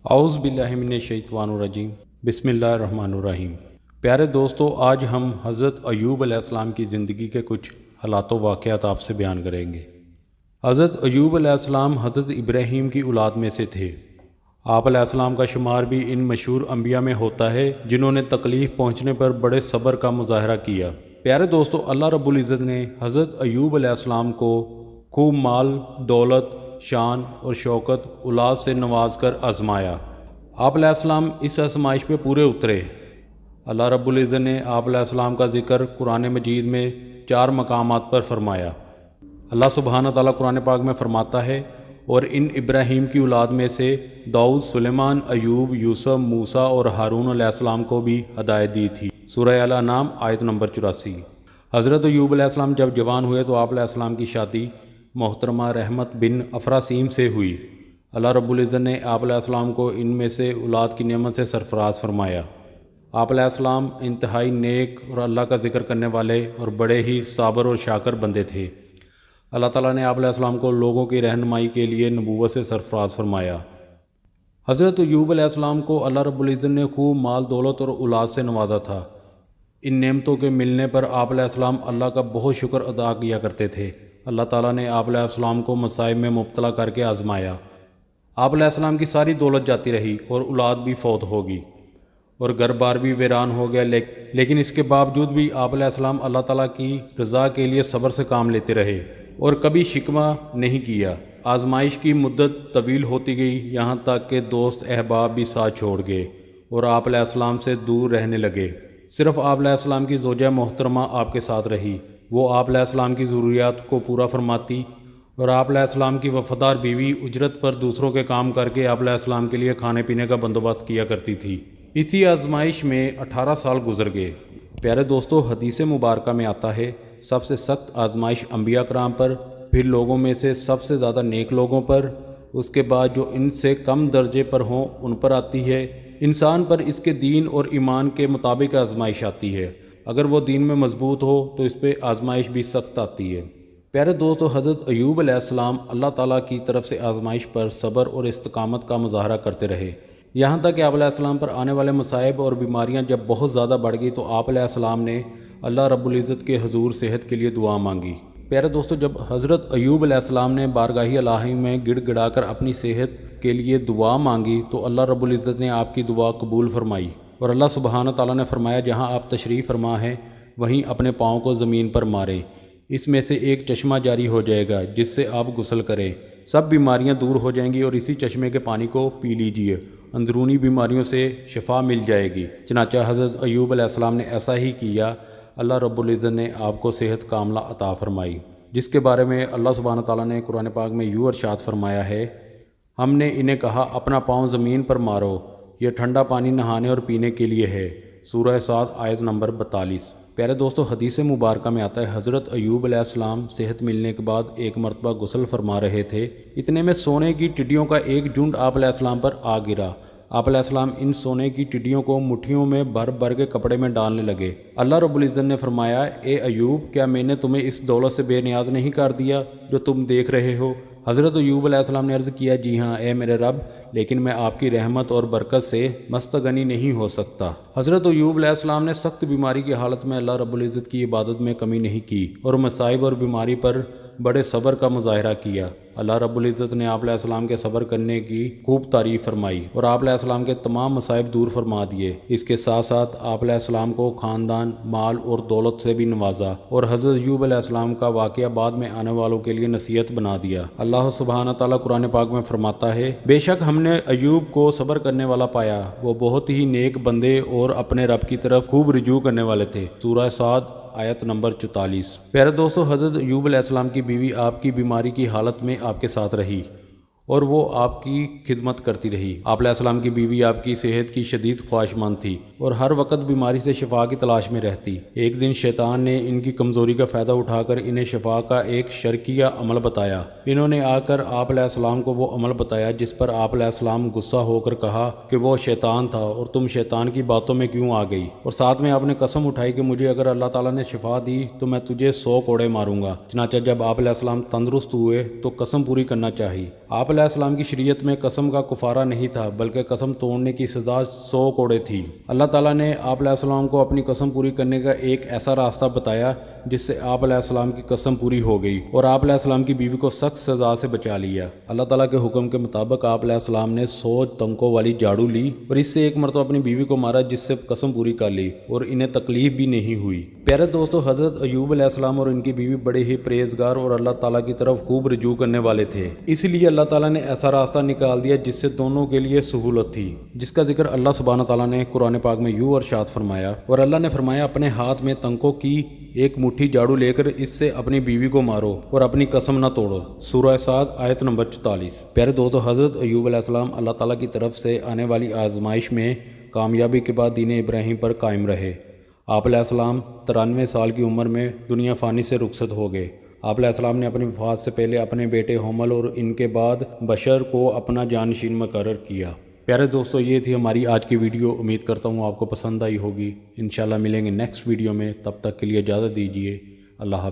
اعوذ باللہ من الشیطان الرجیم بسم اللہ الرحمن الرحیم۔ پیارے دوستو، آج ہم حضرت ایوب علیہ السلام کی زندگی کے کچھ حالات و واقعات آپ سے بیان کریں گے۔ حضرت ایوب علیہ السلام حضرت ابراہیم کی اولاد میں سے تھے۔ آپ علیہ السلام کا شمار بھی ان مشہور انبیاء میں ہوتا ہے جنہوں نے تکلیف پہنچنے پر بڑے صبر کا مظاہرہ کیا۔ پیارے دوستو، اللہ رب العزت نے حضرت ایوب علیہ السلام کو خوب مال، دولت، شان اور شوکت، اولاد سے نواز کر آزمایا۔ آپ علیہ السلام اس آزمائش پہ پورے اترے۔ اللہ رب العزت نے آپ علیہ السلام کا ذکر قرآن مجید میں 4 مقامات پر فرمایا۔ اللہ سبحانہ تعالیٰ قرآن پاک میں فرماتا ہے، اور ان ابراہیم کی اولاد میں سے داؤد، سلیمان، ایوب، یوسف، موسیٰ اور ہارون علیہ السلام کو بھی ہدایت دی تھی۔ سورہ الانعام آیت نمبر 84۔ حضرت ایوب علیہ السلام جب جوان ہوئے تو آپ علیہ السلام کی شادی محترمہ رحمت بن افراسیم سے ہوئی۔ اللہ رب العزت نے آپ علیہ السلام کو ان میں سے اولاد کی نعمت سے سرفراز فرمایا۔ آپ علیہ السلام انتہائی نیک اور اللہ کا ذکر کرنے والے اور بڑے ہی صابر اور شاکر بندے تھے۔ اللہ تعالیٰ نے آپ علیہ السلام کو لوگوں کی رہنمائی کے لیے نبوت سے سرفراز فرمایا۔ حضرت ایوب علیہ السلام کو اللہ رب العزت نے خوب مال، دولت اور اولاد سے نوازا تھا۔ ان نعمتوں کے ملنے پر آپ علیہ السلام اللہ کا بہت شکر ادا کیا کرتے تھے۔ اللہ تعالیٰ نے آپ علیہ السلام کو مصائب میں مبتلا کر کے آزمایا۔ آپ علیہ السلام کی ساری دولت جاتی رہی اور اولاد بھی فوت ہوگی اور گھر بار بھی ویران ہو گیا، لیکن اس کے باوجود بھی آپ علیہ السلام اللہ تعالیٰ کی رضا کے لیے صبر سے کام لیتے رہے اور کبھی شکوہ نہیں کیا۔ آزمائش کی مدت طویل ہوتی گئی، یہاں تک کہ دوست احباب بھی ساتھ چھوڑ گئے اور آپ علیہ السلام سے دور رہنے لگے۔ صرف آپ علیہ السلام کی زوجہ محترمہ آپ کے ساتھ رہی۔ وہ آپ علیہ السلام کی ضروریات کو پورا فرماتی اور آپ علیہ السلام کی وفادار بیوی اجرت پر دوسروں کے کام کر کے آپ علیہ السلام کے لیے کھانے پینے کا بندوبست کیا کرتی تھی۔ اسی آزمائش میں 18 سال گزر گئے۔ پیارے دوستو، حدیث مبارکہ میں آتا ہے، سب سے سخت آزمائش انبیاء کرام پر، پھر لوگوں میں سے سب سے زیادہ نیک لوگوں پر، اس کے بعد جو ان سے کم درجے پر ہوں ان پر آتی ہے۔ انسان پر اس کے دین اور ایمان کے مطابق آزمائش آتی ہے۔ اگر وہ دین میں مضبوط ہو تو اس پہ آزمائش بھی سخت آتی ہے۔ پیارے دوستو، حضرت ایوب علیہ السلام اللہ تعالیٰ کی طرف سے آزمائش پر صبر اور استقامت کا مظاہرہ کرتے رہے، یہاں تک کہ آپ علیہ السلام پر آنے والے مصائب اور بیماریاں جب بہت زیادہ بڑھ گئی تو آپ علیہ السلام نے اللہ رب العزت کے حضور صحت کے لیے دعا مانگی۔ پیارے دوستو، جب حضرت ایوب علیہ السلام نے بارگاہ الہی میں گڑ گڑا کر اپنی صحت کے لیے دعا مانگی تو اللہ رب العزت نے آپ کی دعا قبول فرمائی، اور اللہ سبحانہ تعالیٰ نے فرمایا، جہاں آپ تشریف فرما ہیں وہیں اپنے پاؤں کو زمین پر ماریں، اس میں سے ایک چشمہ جاری ہو جائے گا جس سے آپ غسل کریں، سب بیماریاں دور ہو جائیں گی، اور اسی چشمے کے پانی کو پی لیجئے، اندرونی بیماریوں سے شفا مل جائے گی۔ چنانچہ حضرت ایوب علیہ السلام نے ایسا ہی کیا۔ اللہ رب العزت نے آپ کو صحت کاملہ عطا فرمائی، جس کے بارے میں اللہ سبحانہ تعالیٰ نے قرآن پاک میں یوں ارشاد فرمایا ہے، ہم نے انہیں کہا اپنا پاؤں زمین پر مارو، یہ ٹھنڈا پانی نہانے اور پینے کے لیے ہے۔ سورہ صاد آیت نمبر 42۔ پیارے دوستو، حدیث مبارکہ میں آتا ہے، حضرت ایوب علیہ السلام صحت ملنے کے بعد ایک مرتبہ غسل فرما رہے تھے، اتنے میں سونے کی ٹڈیوں کا ایک جھنڈ آپ علیہ السلام پر آ گرا۔ آپ علیہ السلام ان سونے کی ٹڈیوں کو مٹھیوں میں بھر بھر کے کپڑے میں ڈالنے لگے۔ اللہ رب العزت نے فرمایا، اے ایوب، کیا میں نے تمہیں اس دولت سے بے نیاز نہیں کر دیا جو تم دیکھ رہے ہو؟ حضرت ایوب علیہ السلام نے عرض کیا، جی ہاں اے میرے رب، لیکن میں آپ کی رحمت اور برکت سے مستغنی نہیں ہو سکتا۔ حضرت ایوب علیہ السلام نے سخت بیماری کی حالت میں اللہ رب العزت کی عبادت میں کمی نہیں کی اور مصائب اور بیماری پر بڑے صبر کا مظاہرہ کیا۔ اللہ رب العزت نے آپ علیہ السلام کے صبر کرنے کی خوب تعریف فرمائی اور آپ علیہ السلام کے تمام مصائب دور فرما دیے۔ اس کے ساتھ ساتھ آپ علیہ السلام کو خاندان، مال اور دولت سے بھی نوازا، اور حضرت ایوب علیہ السلام کا واقعہ بعد میں آنے والوں کے لیے نصیحت بنا دیا۔ اللہ سبحانہ تعالیٰ قرآن پاک میں فرماتا ہے، بے شک ہم نے ایوب کو صبر کرنے والا پایا، وہ بہت ہی نیک بندے اور اپنے رب کی طرف خوب رجوع کرنے والے تھے۔ سورہ صاد آیت نمبر 44۔ پیارے دوستو، حضرت ایوب علیہ السلام کی بیوی آپ کی بیماری کی حالت میں آپ کے ساتھ رہی اور وہ آپ کی خدمت کرتی رہی۔ آپ علیہ السلام کی بیوی آپ کی صحت کی شدید خواہش مند تھی اور ہر وقت بیماری سے شفا کی تلاش میں رہتی۔ ایک دن شیطان نے ان کی کمزوری کا فائدہ اٹھا کر انہیں شفا کا ایک شرکیہ عمل بتایا۔ انہوں نے آ کر آپ علیہ السلام کو وہ عمل بتایا جس پر آپ علیہ السلام غصہ ہو کر کہا کہ وہ شیطان تھا اور تم شیطان کی باتوں میں کیوں آ گئی، اور ساتھ میں آپ نے قسم اٹھائی کہ مجھے اگر اللہ تعالیٰ نے شفا دی تو میں تجھے 100 کوڑے ماروں گا۔ چنانچہ جب آپ علیہ السلام تندرست ہوئے تو قسم پوری کرنا چاہی۔ آپ علیہ علیہ السلام کی شریعت میں قسم کا کفارہ نہیں تھا بلکہ قسم توڑنے کی سزا 100 کوڑے تھی۔ اللہ تعالیٰ نے آپ علیہ السلام کو اپنی قسم پوری کرنے کا ایک ایسا راستہ بتایا جس سے آپ علیہ السلام کی قسم پوری ہو گئی اور آپ علیہ السلام کی بیوی کو سخت سزا سے بچا لیا۔ اللہ تعالیٰ کے حکم کے مطابق آپ علیہ السلام نے 100 تنکوں والی جھاڑو لی اور اس سے ایک مرتبہ اپنی بیوی کو مارا جس سے قسم پوری کر لی اور انہیں تکلیف بھی نہیں ہوئی۔ پیارے دوستو، حضرت ایوب علیہ السلام اور ان کی بیوی بڑے ہی پرہیزگار اور اللہ تعالیٰ کی طرف خوب رجوع کرنے والے تھے، اس لیے اللہ تعالیٰ نے ایسا راستہ نکال دیا جس سے دونوں کے لیے سہولت تھی، جس کا ذکر اللہ سبحانہ تعالیٰ نے قرآن پاک میں یوں ارشاد فرمایا، اور اللہ نے فرمایا اپنے ہاتھ میں تنکوں کی ایک مٹھی جھاڑو لے کر اس سے اپنی بیوی کو مارو اور اپنی قسم نہ توڑو۔ سورہ صاد آیت نمبر 44۔ پیارے دوستو، حضرت ایوب علیہ السلام اللہ تعالیٰ کی طرف سے آنے والی آزمائش میں کامیابی کے بعد دین ابراہیم پر قائم رہے۔ آپ علیہ السلام 93 سال کی عمر میں دنیا فانی سے رخصت ہو گئے۔ آپ علیہ السلام نے اپنی وفات سے پہلے اپنے بیٹے حمل اور ان کے بعد بشر کو اپنا جانشین مقرر کیا۔ پیارے دوستو، یہ تھی ہماری آج کی ویڈیو۔ امید کرتا ہوں آپ کو پسند آئی ہوگی۔ انشاءاللہ ملیں گے نیکسٹ ویڈیو میں، تب تک کے لیے اجازت دیجیے۔ اللہ حافظ۔